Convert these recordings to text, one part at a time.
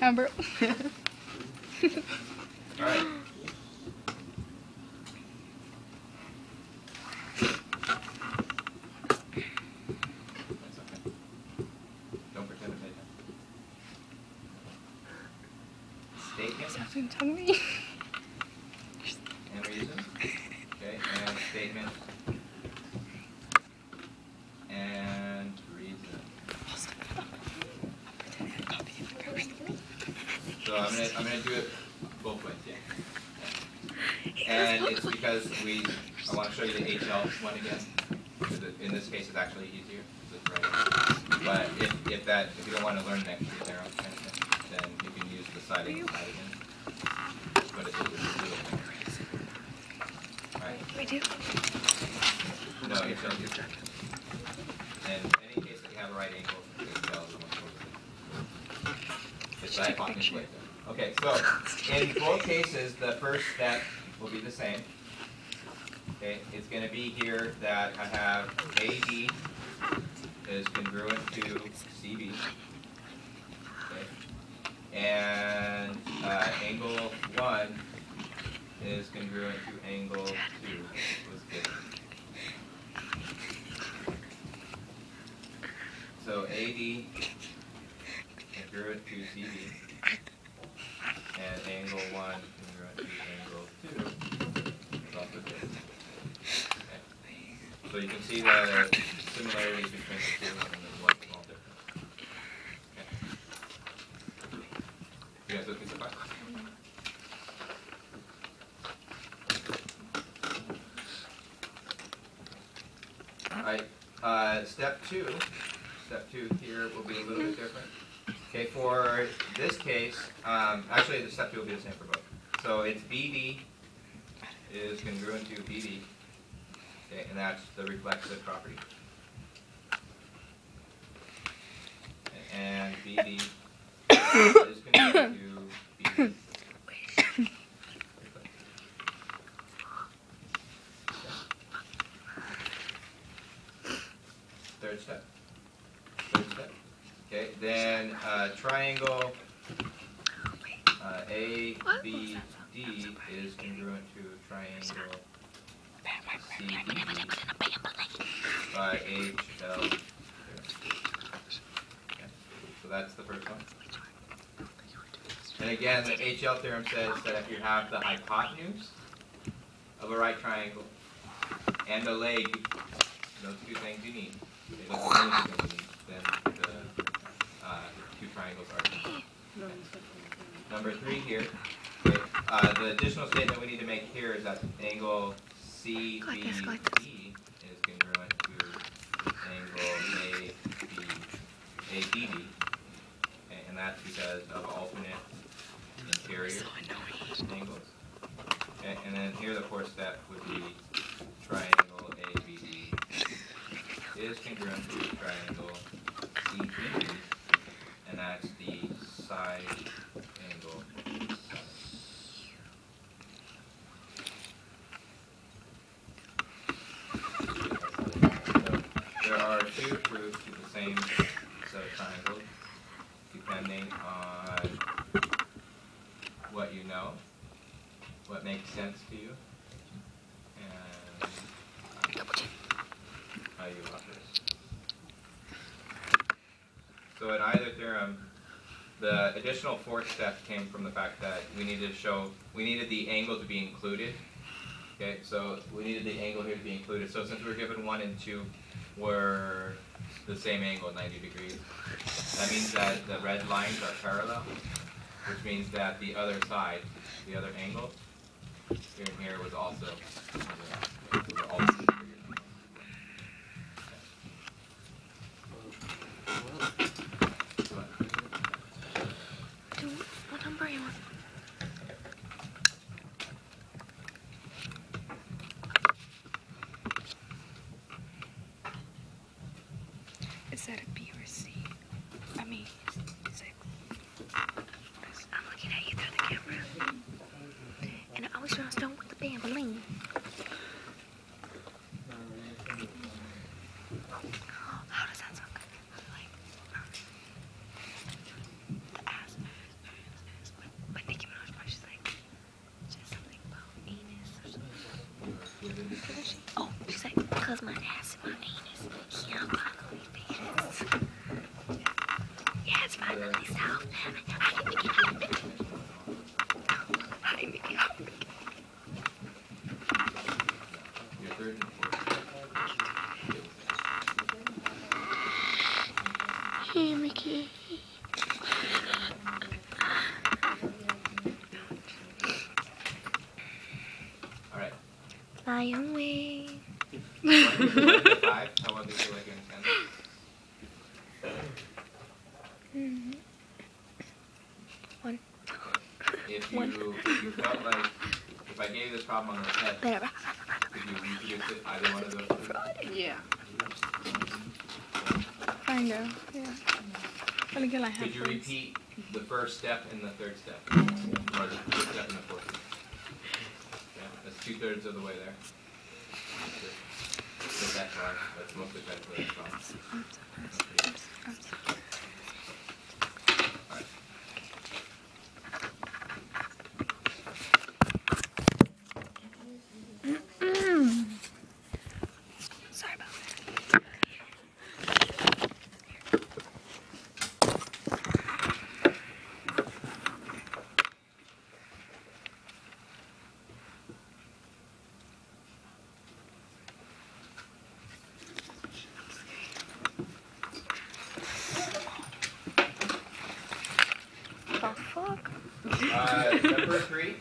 Remember? All right. That's okay. Don't pretend to pay attention. Statement. Something tell me. And reason. Okay, and statement. And reason. So I'm gonna do it both ways, yeah. And it's because I want to show you the HL one again. In this case, it's actually easier. But if you don't want to learn next year there, then you can use the side again. But it's a little thing. All right. We do. No, HL is. And in any case that you have a right angle, HL is almost it's the hypotenuse width. Okay, so in both cases, the first step will be the same. Okay, it's going to be here that I have AD is congruent to CB. Okay, and angle 1 is congruent to angle 2 was given. So AD congruent to CB. And angle 1 congruent to angle 2 is also good. Okay. So you can see the similarities between the two and the one small difference. Okay. You guys looking so far? Alright, step two here will be a little bit different. Okay, for this case, actually the step 2 will be the same for both. So it's BD is congruent to BD, okay, and that's the reflexive property. And BD is congruent to BD. Third step. Okay, then triangle ABD is congruent to triangle CBD by HL. Okay, so that's the first one. And again, the HL theorem says that if you have the hypotenuse of a right triangle and the leg, those two things you need. Those are the only two things you need. Then the two triangles are congruent. Okay. Number 3 here. Okay. The additional statement we need to make here is that angle CBD is congruent to angle ABD. Okay. And that's because of alternate interior angles. Okay. And then here the fourth step would be triangle ABD is congruent to triangle CBD, and that's the side angle. So there are 2 proofs to the same set of triangles, depending on what you know, what makes sense to you, and how you operate. So in either theorem, the additional 4th step came from the fact that we needed the angle to be included. Okay, so we needed the angle here to be included. So since we're given 1 and 2 were the same angle, 90 degrees, that means that the red lines are parallel, which means that the other side, the other angle, here and here was also What number are you on? Is that a B or a C? I mean, 6. I'm looking at you through the camera. And I always want to start with the bamboline. How does that sound? Like, the ass. fly away. 1 to 5, how well do you feel like you understand that? Mm-hmm. 1. If you felt like, if I gave you this problem on the test, could you reproduce it, either one of those? Yeah. Kind of, yeah. But again, I have Could you things. repeat the first step and the third step? Or the fifth step and the fourth step? Yeah, that's 2/3 of the way there. That's wrong. That's mostly that's wrong. Alright. Sorry about that. The fuck? Number 3. It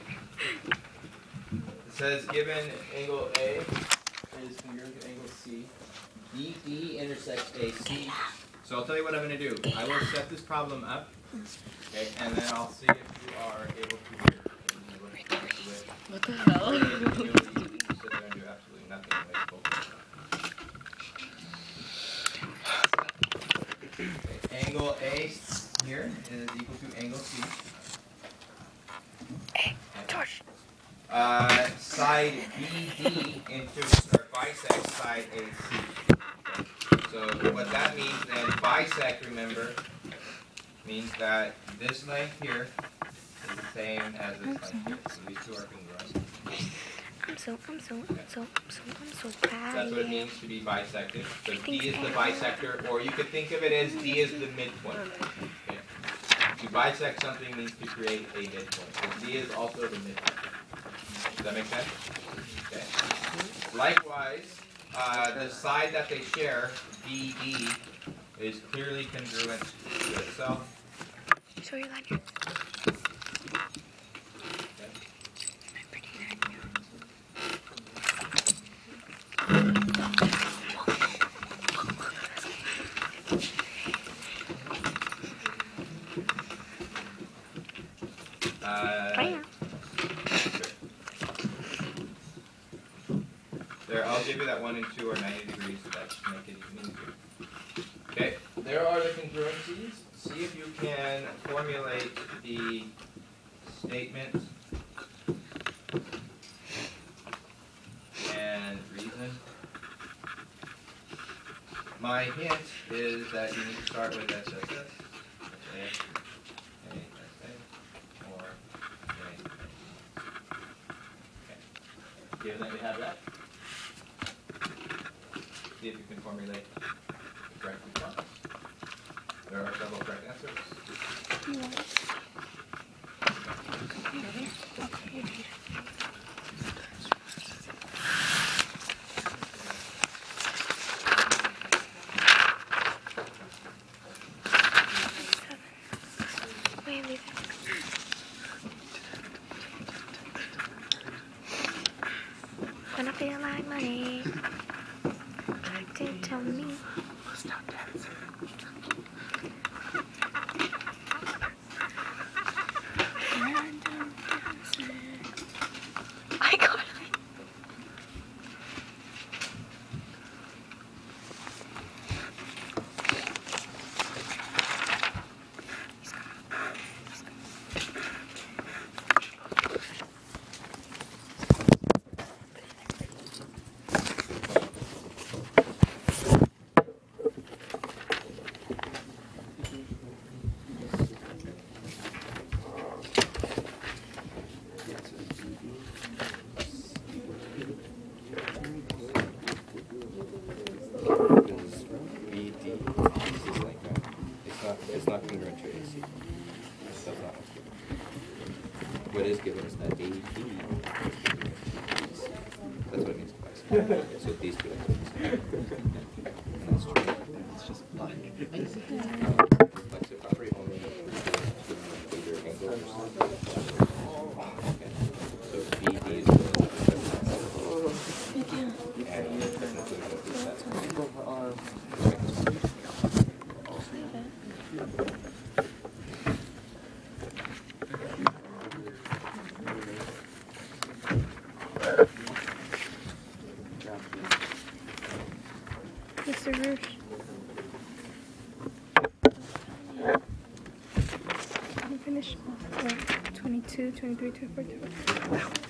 says given angle A is congruent to angle C, BD intersects AC. So I'll tell you what I'm going to do. I will set this problem up, okay, and then I'll see if you are able to hear. What the hell? Sit there and do absolutely nothing. Okay, angle A here is equal to angle C. Hey, George. Side BD bisects side AC. So what that means then, bisect, remember, means that this length here is the same as this length here. So these two are congruent. I'm so proud. That's what it means to be bisected. So D is the bisector, or you could think of it as D is the midpoint. Okay. To bisect something means to create a midpoint. So D is also the midpoint. Does that make sense? Okay. Likewise, the side that they share, BD, is clearly congruent to itself. Show your line here. Okay. My pretty line here. There, I'll give you that 1 and 2 are 90 degrees, so that should make it even easier. Okay, there are the congruencies. See if you can formulate the statement and reason. My hint is that you need to start with SSS, or okay. Given that we have that, see if you can formulate the correct response. There are several correct answers. Wait, leave it. When I feel like money, tell me. Stop dancing. I got it. It's not congruent to AC. That's not what's given. What is given is that AD. That's what it means to bicycle. So these two are and that's true. It's just flex it properly only either angle or something. Okay. So BD is 22, 23, 24, 25.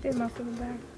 They most of the back.